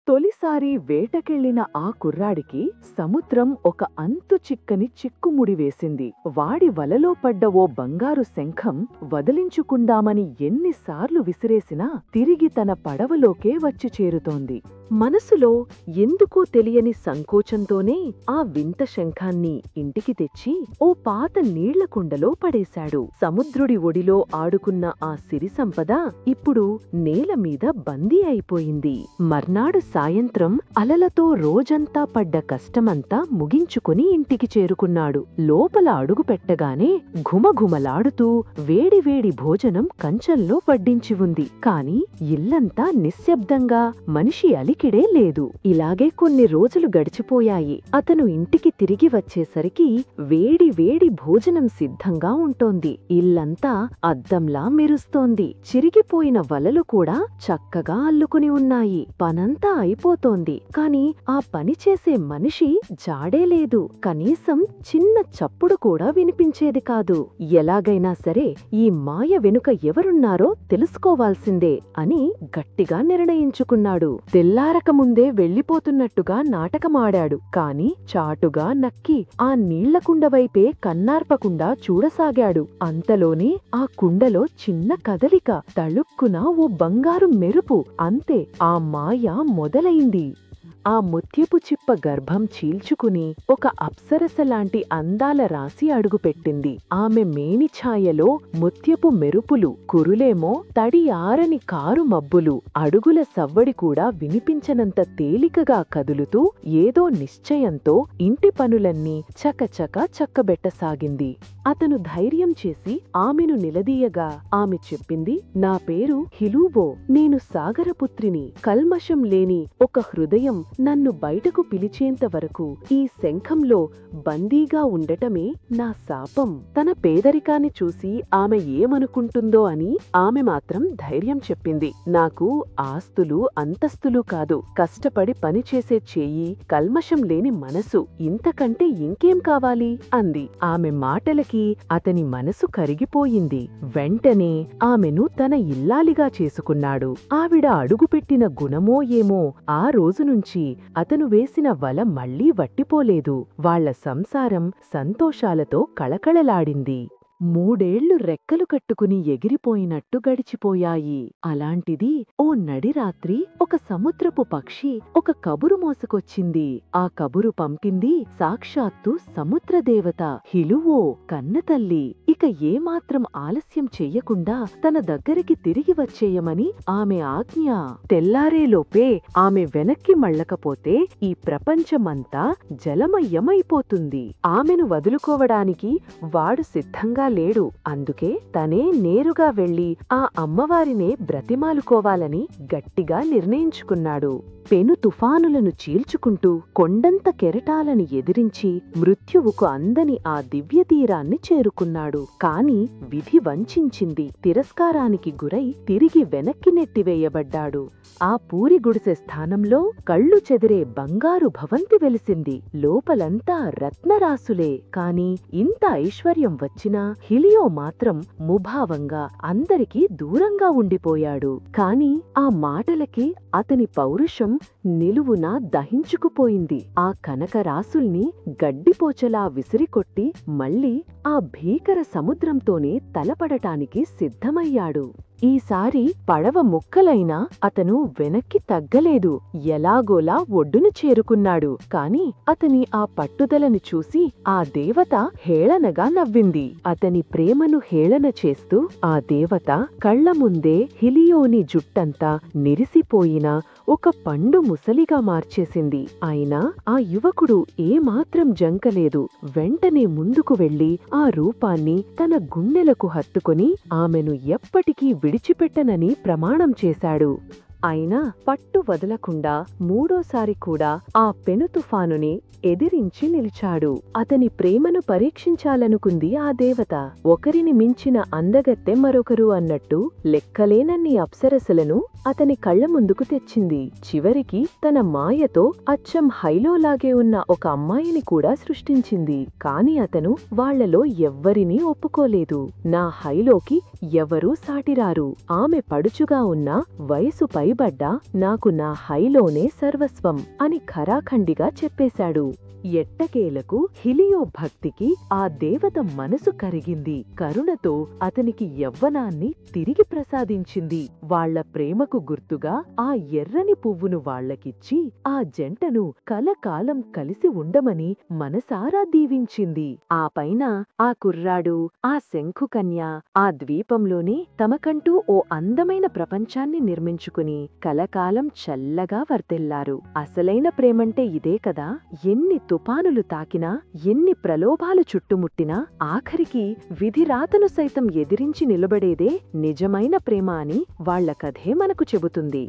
తొలిసారి వేటకెళ్లిన ఆ కుర్రాడికి సముద్రం ఒక అంతు చిక్కని చిక్కుముడి వేసింది. వాడి వలలో పడ్డ ఓ బంగారు శంఖం వదిలించుకుందామని ఎన్నిసార్లు విసిరేసినా తిరిగి తన పడవలోకే వచ్చి చేరుతోంది. మనసులో ఎందుకో తెలియని సంకోచంతోనే ఆ వింత శంఖాన్ని ఇంటికి తెచ్చి ఓ పాత నీళ్లకుండలో పడేశాడు. సముద్రుడి ఒడిలో ఆడుకున్న ఆ సిరి సంపద ఇప్పుడు నేలమీద బందీ అయిపోయింది. మర్నాడు సాయంత్రం అలలతో రోజంతా పడ్డ కష్టమంతా ముగించుకుని ఇంటికి చేరుకున్నాడు. లోపల అడుగు పెట్టగానే ఘుమఘుమలాడుతూ వేడివేడి భోజనం కంచంలో వడ్డించి ఉంది. కాని ఇల్లంతా నిశ్శబ్దంగా, మనిషి అలికిడే లేదు. ఇలాగే కొన్ని రోజులు గడిచిపోయాయి. అతను ఇంటికి తిరిగి వచ్చేసరికి వేడి వేడి భోజనం సిద్ధంగా ఉంటోంది. ఇల్లంతా అద్దంలా మెరుస్తోంది. చిరిగిపోయిన వలలు కూడా చక్కగా అల్లుకుని ఉన్నాయి. పనంతా అయిపోతోంది. కాని ఆ పని చేసే మనిషి జాడే లేదు. కనీసం చిన్న చప్పుడు కూడా వినిపించేది కాదు. ఎలాగైనా సరే ఈ మాయ వెనుక ఎవరున్నారో తెలుసుకోవాల్సిందే అని గట్టిగా నిర్ణయించుకున్నాడు. తెల్లారకముందే వెళ్లిపోతున్నట్టుగా నాటకమాడాడు. కాని చాటుగా నక్కి ఆ నీళ్లకుండవైపే కన్నార్పకుండా చూడసాగాడు. అంతలోనే ఆ కుండలో చిన్న కదలిక, తళుక్కున ఓ బంగారు మెరుపు. అంతే, ఆ మాయ మొదలైంది. ఆ ముత్యపు చిప్ప గర్భం చీల్చుకుని ఒక అప్సరసలాంటి అందాల రాశి అడుగుపెట్టింది. ఆమె మేనిఛాయలో ముత్యపు మెరుపులు, కురులేమో తడి ఆరని కారు మబ్బులు. అడుగుల సవ్వడి కూడా వినిపించనంత తేలికగా కదులుతూ ఏదో నిశ్చయంతో ఇంటి పనులన్నీ చకచక చక్కబెట్టసాగింది. అతను ధైర్యం చేసి ఆమెను నిలదీయగా ఆమె చెప్పింది, "నా పేరు హిలూవో. నేను సాగరపుత్రిని. కల్మషం లేని ఒక హృదయం నన్ను బయటకు పిలిచేంత వరకు ఈ శంఖంలో బందీగా ఉండటమే నా శాపం." తన పేదరికాన్ని చూసి ఆమె ఏమనుకుంటుందో అని ఆమె మాత్రం ధైర్యం చెప్పింది. "నాకు ఆస్తులు అంతస్తులు కాదు, కష్టపడి పనిచేసే చేయి, కల్మషం లేని మనసు. ఇంతకంటే ఇంకేం కావాలి?" అంది. ఆమె మాటలకి అతని మనసు కరిగిపోయింది. వెంటనే ఆమెను తన ఇల్లాలిగా చేసుకున్నాడు. ఆవిడ అడుగుపెట్టిన గుణమో ఏమో ఆ రోజునుంచి అతను వేసిన వల మళ్లీ వట్టిపోలేదు. వాళ్ల సంసారం సంతోషాలతో కళకళలాడింది. 3 ఏళ్లు రెక్కలు కట్టుకుని ఎగిరిపోయినట్టు గడిచిపోయాయి. అలాంటిది ఓ నడిరాత్రి ఒక సముద్రపు పక్షి ఒక కబురు మోసుకొచ్చింది. ఆ కబురు పంపింది సాక్షాత్తు సముద్రదేవత హిలువో, కన్నతల్లి. ఇక ఏమాత్రం ఆలస్యం చెయ్యకుండా తన దగ్గరికి తిరిగి వచ్చేయమని ఆమె ఆజ్ఞ. తెల్లారేలోపే ఆమె వెనక్కి మళ్ళకపోతే ఈ ప్రపంచమంతా జలమయమైపోతుంది. ఆమెను వదులుకోవడానికి వాడు సిద్ధంగా లేడు. అందుకే తనే నేరుగా వెళ్లి ఆ అమ్మవారినే బ్రతిమాలుకోవాలని గట్టిగా నిర్ణయించుకున్నాడు. పెను తుఫానులను చీల్చుకుంటూ కొండంత కెరటాలను ఎదిరించి మృత్యువుకు అందని ఆ దివ్యతీరాన్ని చేరుకున్నాడు. కాని విధి వంచింది. తిరస్కారానికి గురై తిరిగి వెనక్కి నెట్టివేయబడ్డాడు. ఆ పూరి గుడిసె స్థానంలో కళ్ళు చెదిరే బంగారు భవంతి వెలిసింది. లోపలంతా రత్నరాసులే. కాని ఇంత ఐశ్వర్యం వచ్చినా హిలియో మాత్రం ముభావంగా అందరికీ దూరంగా ఉండిపోయాడు. కాని ఆ మాటలకి అతని పౌరుషం నిలువునా దహించుకుపోయింది. ఆ కనకరాసుల్ని గడ్డిపోచలా విసిరికొట్టి మళ్లీ ఆ భీకర సముద్రంతోనే తలపడటానికి సిద్ధమయ్యాడు. ఈసారి పడవ ముక్కలైనా అతను వెనక్కి తగ్గలేదు. ఎలాగోలా ఒడ్డును చేరుకున్నాడు. కాని అతని ఆ పట్టుదలని చూసి ఆ దేవత హేళనగా నవ్వింది. అతని ప్రేమను హేళన చేస్తూ ఆ దేవత కళ్ల ముందే హిలియోని జుట్టంతా నిరిసిపోయిన ఒక పండు ముసలిగా మార్చేసింది. అయినా ఆ యువకుడు ఏమాత్రం జంకలేదు. వెంటనే ముందుకు వెళ్లి ఆ రూపాన్ని తన గుండెలకు హత్తుకుని ఆమెను ఎప్పటికీ విడిచిపెట్టనని ప్రమాణం చేశాడు. అయినా పట్టు వదలకుండా మూడోసారి కూడా ఆ పెను తుఫానుని ఎదిరించి నిలిచాడు. అతని ప్రేమను పరీక్షించాలనుకుంది ఆ దేవత. ఒకరిని మించిన అందగత్తె మరొకరు అన్నట్టు లెక్కలేనన్ని అప్సరసలను అతని కళ్ల ముందుకు తెచ్చింది. చివరికి తన మాయతో అచ్చం హైలోలాగే ఉన్న ఒక అమ్మాయిని కూడా సృష్టించింది. కాని అతను వాళ్లలో ఎవ్వరినీ ఒప్పుకోలేదు. నా హైలోకి ఎవరూ సాటిరారు. ఆమె పడుచుగా ఉన్న వయసు పైబడ్డా నాకు నా హైలోనే సర్వస్వం అని ఖరాఖండిగా చెప్పేశాడు. ఎట్టకేలకు హిలియో భక్తికి ఆ దేవత మనసు కరిగింది. కరుణతో అతనికి యవ్వనాన్ని తిరిగి ప్రసాదించింది. వాళ్ల ప్రేమకు గుర్తుగా ఆ ఎర్రని పువ్వును వాళ్లకిచ్చి ఆ జంటను కలకాలం కలిసి ఉండమని మనసారా దీవించింది. ఆ పైన ఆ కుర్రాడు, ఆ శంఖుకన్య ఆ ద్వీపంలోనే తమకంటూ ఓ అందమైన ప్రపంచాన్ని నిర్మించుకుని కలకాలం చల్లగా వర్తిల్లారు. అసలైన ప్రేమంటే ఇదే కదా. ఎన్ని తుపానులు తాకినా, ఎన్ని ప్రలోభాలు చుట్టుముట్టినా ఆఖరికి విధిరాతను సైతం ఎదిరించి నిలబడేదే నిజమైన ప్రేమ అని వాళ్ల కథే మనకు చెబుతుంది.